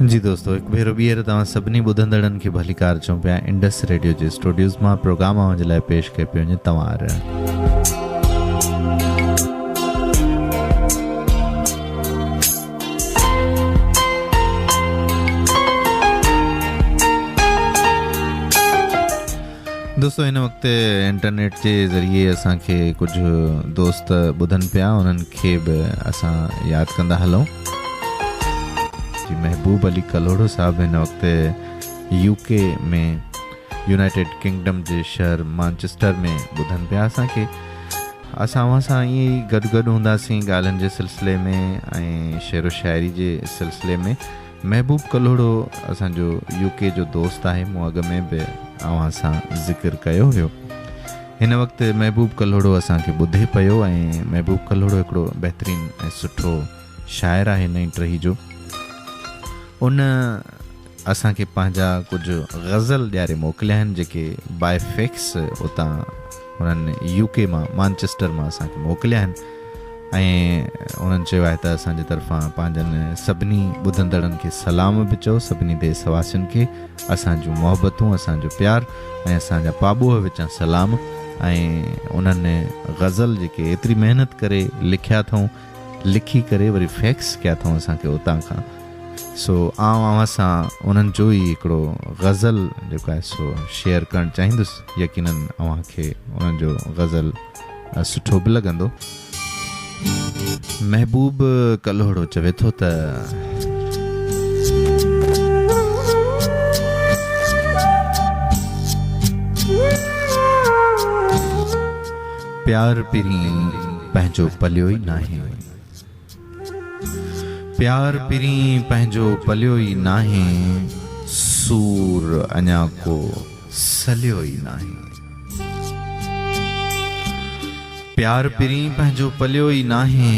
जी दोस्तों, एक भेरो ॿीहर तव्हां सभिनी ॿुधंदड़नि खे भलीकार चऊं पिया। इंडस रेडियो जे स्टूडियोज़ मां प्रोग्राम जे लाइ पेश कयो पियो वञे तव्हां। दोस्तों, हिन वक़्तु इंटरनेट जे ज़रिए असांखे कुझु दोस्त ॿुधनि पिया, उन्हनि खे बि असां यादि कंदा हलूं। जी महबूब अली कलोड़ो साहब हिन वक़्तु यूके में यूनाइटेड किंगडम जे शहर मैनचेस्टर में ॿुधनि पिया असांखे। असां सां ईअं ई गॾु हूंदासीं ॻाल्हियुनि जे सिलसिले में ऐं शेरो शाइरी जे सिलसिले में। महबूब कलोड़ो असांजो यूके जो दोस्त आहे, मूं अॻ में बि अव्हां सां ज़िक्र कयो हुयो। हिन वक़्तु महबूब कलोड़ो असांखे ॿुधे पियो ऐं महबूब कलोड़ो हिकिड़ो बहितरीनु ऐं सुठो शाइर आहे नई टही जो। उन असांखे पंहिंजा कुझु ग़ज़ल ॾियारे मोकिलिया आहिनि जेके बाय फैक्स उतां उन्हनि यूके मां मैनचेस्टर मां असांखे मोकिलिया आहिनि ऐं उन्हनि चयो आहे त असांजे तरफ़ां पंहिंजनि सभिनी ॿुधंदड़नि खे सलाम बि चओ, सभिनी देशवासियुनि खे असांजूं मोहबतूं, असांजो प्यारु ऐं असांजा पाबूअ विचां सलाम। ऐं उन्हनि ग़ज़ल जेके एतिरी महिनत करे लिखिया अथऊं, लिखी करे वरी फैक्स कया अथऊं असांखे उतां खां। सो अव्हां सां उन्हनि जो ई हिकिड़ो ग़ज़ल जेको आहे सो शेयर करणु चाहींदुसि। यकीनन अव्हांखे उन्हनि जो ग़ज़ल सुठो बि लॻंदो। महबूब कलोड़ो चवे थो त प्यार पिरी पंहिंजो पलियो ई नाहे, प्यार पिरी पंहिंजो पलियो ई नाहे, सूर अञा को सलियो ई नाहे। प्यार पिरी पंहिंजो पलियो ई नाहे,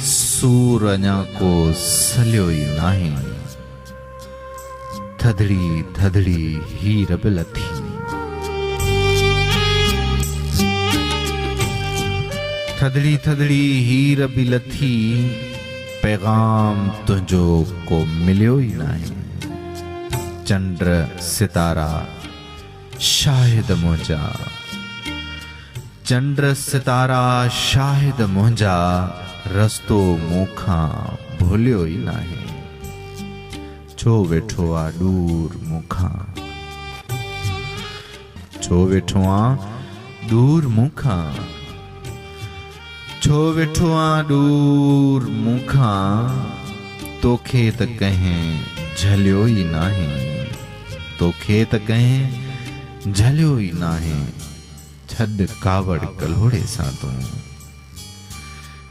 सूर अञा को सलियो ई नाहे। थधड़ी थधड़ी हीर बि लथी, थधड़ी थधड़ी हीर बि लथी, पैगाम तुंहिंजो को मिलियो ई नाहे। चंड सितारा शाहिद मुंहिंजा, चंड सितारा शाहिद मुंहिंजा, रस्तो मूंखां भुलियो ई नाहे। छो वेठो आ दूर मूंखां, छो वेठो आ दूर मूंखां, छो वेठो आ दूर मूंखां, तोखे त कंहिं झलियो ई नाहे, तोखे त कंहिं झलियो ई नाहे। छॾ कावड़ कलोड़े सां तूं,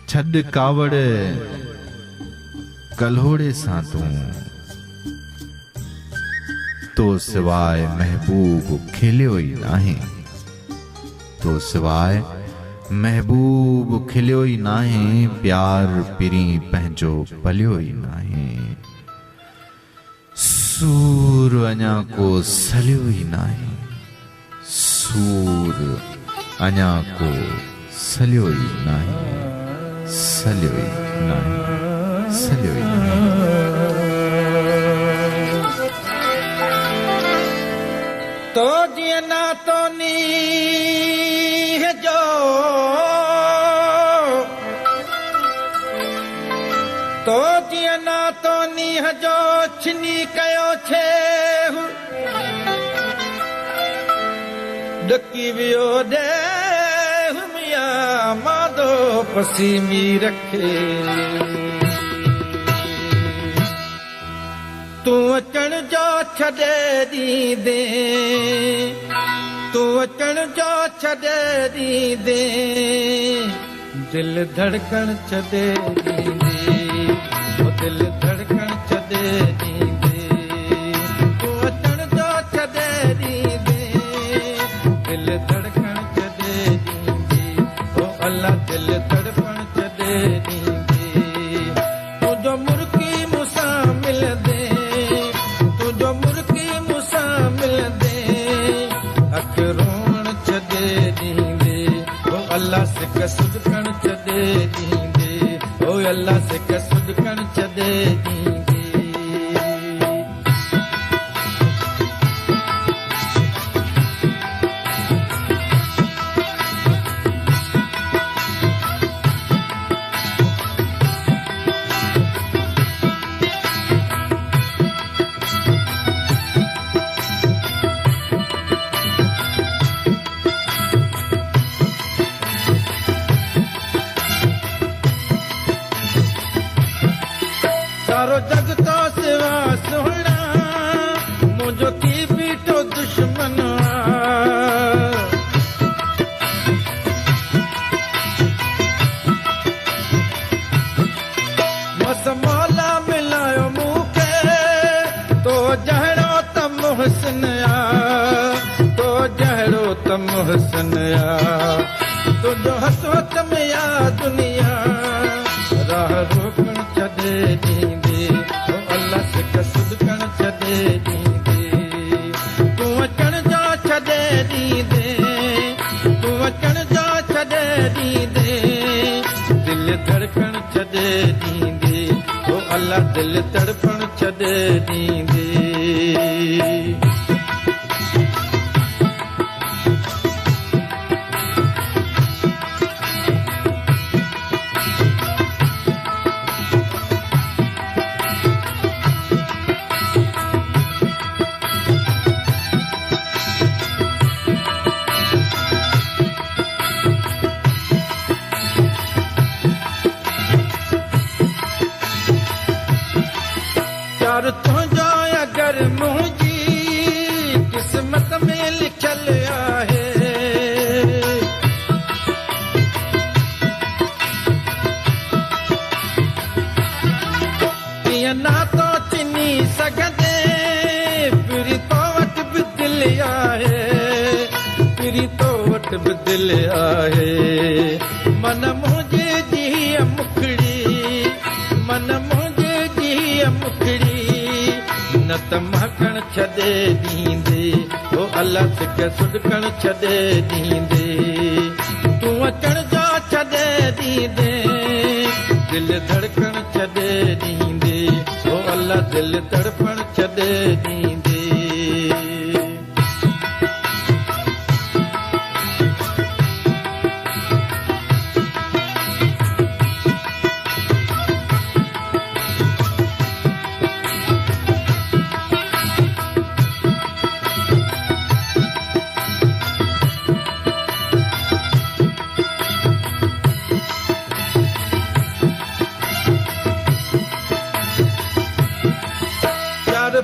छॾ कावड़ कलोड़े सां तूं, तो सिवाय महबूब खिलियो ई नाहे, तो सिवाय महबूब खिलियो ई नाहे। प्यार पिरी पंहिंजो पलियो ई नाहे, सूर अञा को सलियो ई नाहे, सूर अञा को सलियो ई नाहे, सलियो ई नाहे, सलियो ई नाहे। तो जीअं ना तो नीह जो, तो जीअं ना तो नीह जो छिनी कयो छे, ॾकी वियो ॾे मिया मादो पसीमी रखे। तूं अचण जो छॾे ॾींदे, तूं अचण जो छॾे ॾींदे, दिल धड़कण छॾे ॾींदे, दिल धड़कण छॾे ॾींदे। तूं अचण जो छॾे ॾींदे, दिल धड़कण छॾे ॾींदे, ओ अल्लाह दिल धड़कण छॾे ॾींदे। तुंहिंजो मुर्की मूंसां मिलंदे, तुंहिंजो मुर्की मूंसां मिलंदे, अख रोअण छॾे ॾींदे, ओ अल्लाह सिक सुॾकण छॾे ॾींदे, ओ अल्लाह सिक सुॾकण छॾे ॾींदे। मोहसन तुंहिंजो हसवत में या दुनिया राह रोकण छॾे ॾींदे ओ अल्लाह सिक सुदकण छॾे ॾींदे तूं अचण जो छॾे ॾींदे तूं अचण जो छॾे ॾींदे दिलि धड़कण छॾे ॾींदे ओ अल्लाह दिलि तड़पण छॾे ॾींदे प्यार तुंहिंजो अगरि मुंहिंजी क़िस्मत में लिखियल आहे कीअं नातो चिनी सघंदे पिरी तो वटि बि दिलि आहे पिरी तो वटि बि दिलि आहे मन मुंहिंजे जीअ मुखड़ी मन मुंहिंजे जीअ मुखड़ी न त महकण छॾे ॾींदे ओ अल्लाह सिक सुॾकण छॾे ॾींदे तूं अचण जो छॾे ॾींदे दिलि धड़कण छॾे ॾींदे ओ अल्लाह दिलि तड़पण छॾे ॾींदे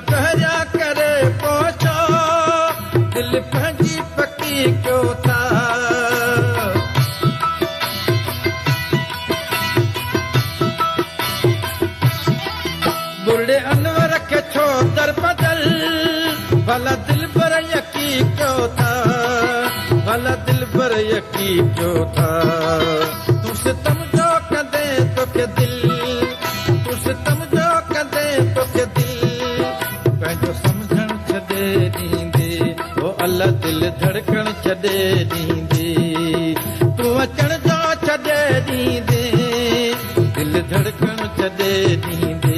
पहिरिया करे पहुचो दिलि पंहिंजी पकी कयो था बुढ़े अनवर खे छो दर बदल भला दिल पर यकी कयो था भला दिल पर यकी कयो था तूं सितम जो कंदे तोखे दिल तूं सितम जो कंदे तोखे दिल पंहिंजो सम्झण छॾे ॾींदे ओ अल्लाह दिलि धड़कण छॾे ॾींदे तूं अचण जो छॾे ॾींदे दिलि धड़कण छॾे ॾींदे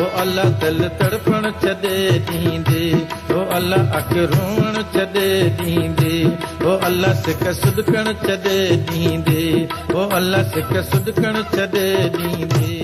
ओ अल्लाह दिलि तड़पण छॾे ॾींदे ओ अल्लाह अखि रोअण छॾे ॾींदे ओ अल्लाह सिक सुॾकण छॾे ॾींदे ओ अल्लाह सिक सुॾकण छॾे ॾींदे